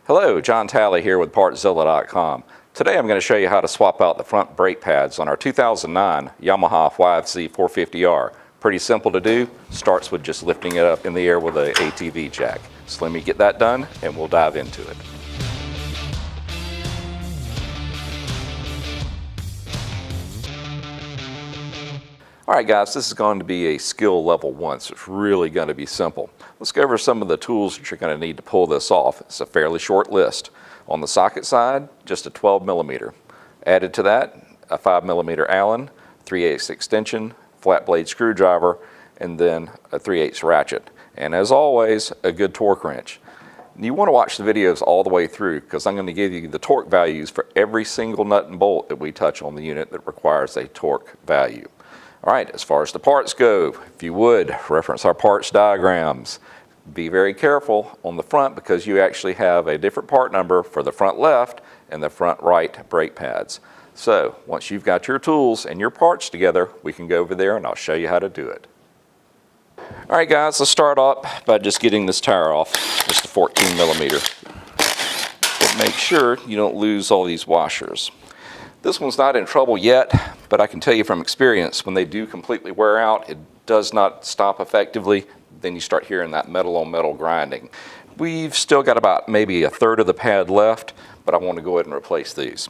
Hello, John Talley here with Partzilla.com. Today I'm going to show you how to swap out the front brake pads on our 2009 Yamaha YFZ450R. Pretty simple to do, starts with just lifting it up in the air with an ATV jack. So let me get that done and we'll dive into it. Alright guys, this is going to be a skill level 1, so it's really going to be simple. Let's go over some of the tools that you're going to need to pull this off. It's a fairly short list. On the socket side, just a 12mm. Added to that, a 5mm Allen, 3/8 extension, flat blade screwdriver, and then a 3/8 ratchet. And as always, a good torque wrench. You want to watch the videos all the way through because I'm going to give you the torque values for every single nut and bolt that we touch on the unit that requires a torque value. Alright, as far as the parts go, if you would, reference our parts diagrams. Be very careful on the front because you actually have a different part number for the front left and the front right brake pads. So, once you've got your tools and your parts together, we can go over there and I'll show you how to do it. Alright guys, let's start off by just getting this tire off, just a 14mm. But make sure you don't lose all these washers. This one's not in trouble yet, but I can tell you from experience, when they do completely wear out, it does not stop effectively. Then you start hearing that metal on metal grinding. We've still got about maybe a third of the pad left, but I want to go ahead and replace these.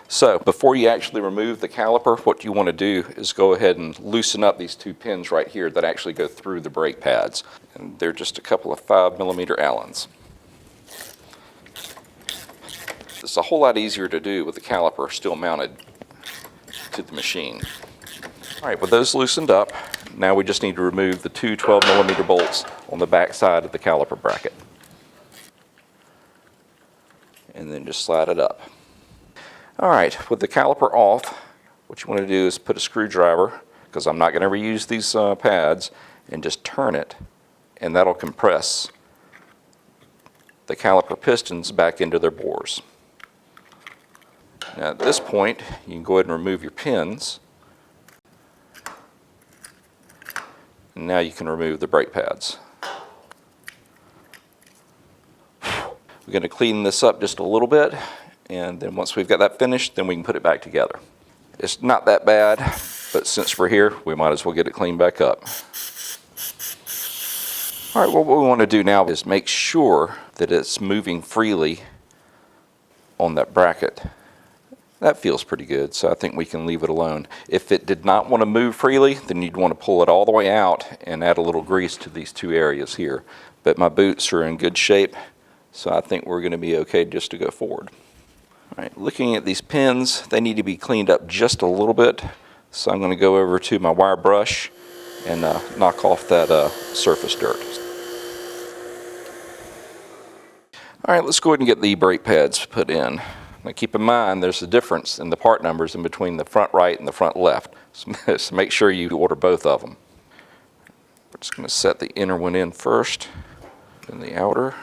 So before you actually remove the caliper, what you want to do is go ahead and loosen up these two pins right here that actually go through the brake pads. And they're just a couple of 5mm Allens. It's a whole lot easier to do with the caliper still mounted to the machine. Alright, with those loosened up, now we just need to remove the two 12mm bolts on the back side of the caliper bracket. And then just slide it up. Alright, with the caliper off, what you want to do is put a screwdriver, because I'm not going to reuse these pads, and just turn it, and that'll compress the caliper pistons back into their bores. Now at this point, you can go ahead and remove your pins. And now you can remove the brake pads. We're going to clean this up just a little bit, and then once we've got that finished, then we can put it back together. It's not that bad, but since we're here, we might as well get it cleaned back up. Alright, what we want to do now is make sure that it's moving freely on that bracket. That feels pretty good, so I think we can leave it alone. If it did not want to move freely, then you'd want to pull it all the way out and add a little grease to these two areas here. But my boots are in good shape, so I think we're going to be okay just to go forward. All right, looking at these pins, they need to be cleaned up just a little bit. So I'm going to go over to my wire brush and knock off that surface dirt. All right, let's go ahead and get the brake pads put in. Now keep in mind there's a difference in the part numbers in between the front right and the front left. So make sure you order both of them. We're just going to set the inner one in first, then the outer.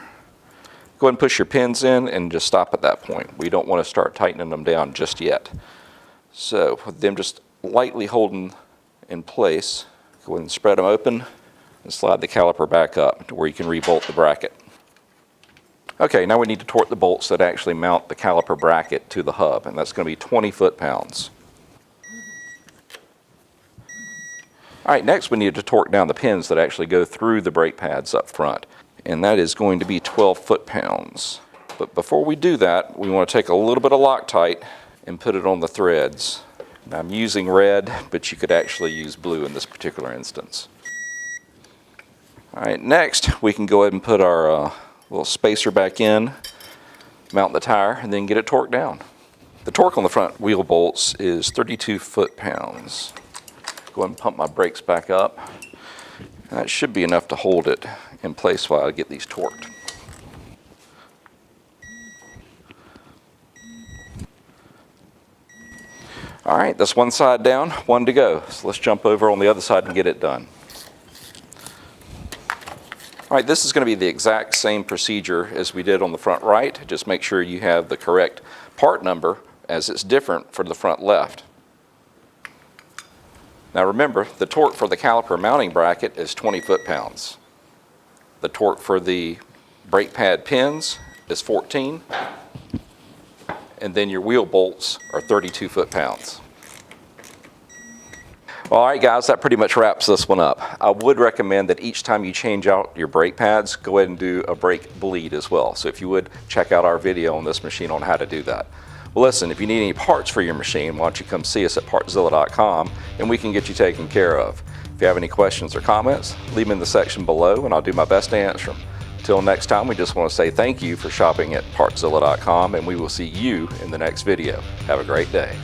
Go ahead and push your pins in and just stop at that point. We don't want to start tightening them down just yet. So with them just lightly holding in place, go ahead and spread them open and slide the caliper back up to where you can re-bolt the bracket. Okay, now we need to torque the bolts that actually mount the caliper bracket to the hub, and that's going to be 20 foot-pounds. Alright, next we need to torque down the pins that actually go through the brake pads up front, and that is going to be 12 foot-pounds. But before we do that, we want to take a little bit of Loctite and put it on the threads. Now, I'm using red, but you could actually use blue in this particular instance. Alright, next we can go ahead and put our little spacer back in, mount the tire, and then get it torqued down. The torque on the front wheel bolts is 32 foot-pounds. Go ahead and pump my brakes back up. And that should be enough to hold it in place while I get these torqued. Alright, that's one side down, one to go. So let's jump over on the other side and get it done. Alright, this is going to be the exact same procedure as we did on the front right. Just make sure you have the correct part number as it's different for the front left. Now remember, the torque for the caliper mounting bracket is 20 foot-pounds. The torque for the brake pad pins is 14, and then your wheel bolts are 32 foot-pounds. All right, guys, that pretty much wraps this one up. I would recommend that each time you change out your brake pads, go ahead and do a brake bleed as well. So if you would, check out our video on this machine on how to do that. Well, listen, if you need any parts for your machine, why don't you come see us at Partzilla.com and we can get you taken care of. If you have any questions or comments, leave them in the section below and I'll do my best to answer them. Until next time, we just want to say thank you for shopping at Partzilla.com and we will see you in the next video. Have a great day.